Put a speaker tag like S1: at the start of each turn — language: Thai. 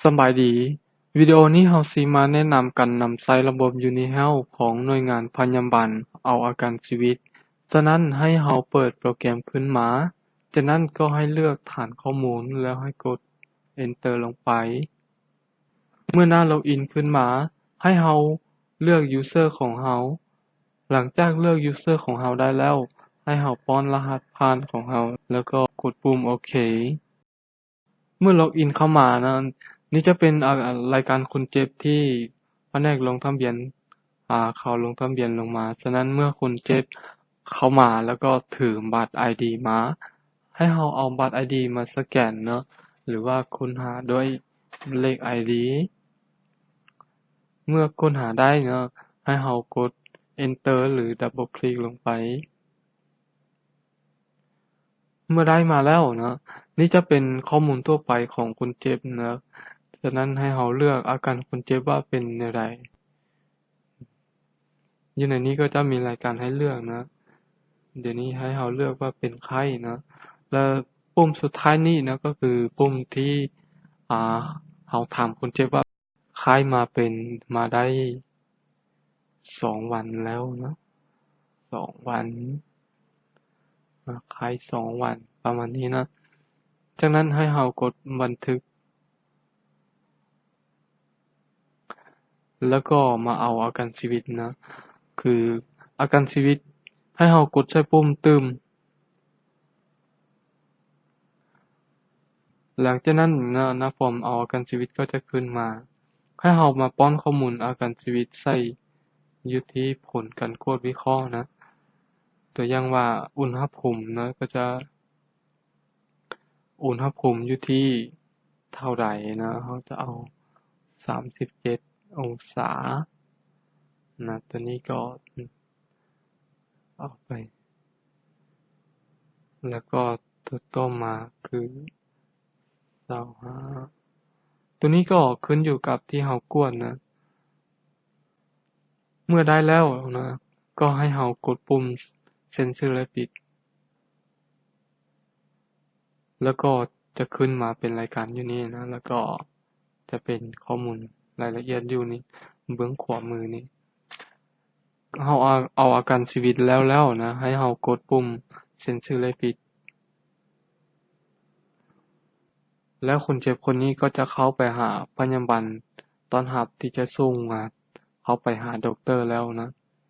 S1: สำบายดี วิดีโอนี้เราสิมาแนะนำการนำใช้ระบบ UniHealth ของหน่วยงานพยาบาลเอาอาการชีวิต ฉะนั้นให้เราเปิดโปรแกรมขึ้นมา จากนั้นก็ให้เลือกฐานข้อมูลแล้วให้กด Enter ลงไป เมื่อหน้าล็อกอินขึ้นมา ให้เราเลือก User ของเรา หลังจากเลือก User ของเราได้แล้ว ให้เราป้อนรหัสผ่านของเราแล้วก็กดปุ่มโอเค เมื่อล็อกอินเข้ามานะนี่จะเป็นรายการคนเจ็บที่แผนกลงทะเบียนเขาลงทะเบียนลงมา ฉะนั้นเมื่อคนเจ็บเข้ามาแล้วก็ถือบัตร ID มา ให้เราเอาบัตร ID มาสแกนเนาะหรือว่าค้นหาด้วยเลข ID เมื่อค้นหาได้เนาะให้เรากด Enter หรือ Double Click ลงไป เมื่อได้มาแล้วนะนี่จะเป็นข้อมูลทั่วไปของคนเจ็บนะฉะนั้นให้เราเลือกอาการคนเจ็บว่าเป็นแนวใดอยู่ในนี้ก็จะมีรายการให้เลือกนะเดี๋ยวนี้ให้เราเลือกว่าเป็นไข้นะแล้วปุ่มสุดท้ายนี้นะก็คือปุ่มที่เราถามคนเจ็บว่าไข้มาได้2 วันแล้วนะ2 วันไข้2 วันประมาณนี้นะจากนั้นให้เรากดบันทึกแล้วก็มาเอาอาการชีวิตนะคืออาการชีวิตให้เรากดใช้ปุ่มตึมหลังจากนั้นนะหน้าฟอร์มเอาอาการชีวิตก็จะขึ้นมาให้เรามาป้อนข้อมูลอาการชีวิตใส่อยู่ที่ผลการโคดวิเคราะห์นะตัวอย่างว่าอุณหภูมินะก็จะอุณหภูมิอยู่ที่เท่าใดนะเราจะเอา37 องศานะตัวนี้ก็เอาไปแล้วก็ตัวต่อมาคือ25ตัวนี้ก็ขึ้นอยู่กับที่เรากวนนะเมื่อได้แล้วนะก็ให้เรากดปุ่มเซ็นเซอร์และปิดแล้วก็จะขึ้นมาเป็นรายการอยู่นี่นะแล้วก็จะเป็นข้อมูลรายละเอียดอยู่นี่เบื้องขวามือนี่เราเอาอาการชีวิตแล้วนะให้เรากดปุ่มเซ็นเซอร์และปิดแล้วคนเจ็บคนนี้ก็จะเข้าไปหาพยาบาลต้อนรับที่จะส่งเข้าไปหาด็อกเตอร์แล้วนะ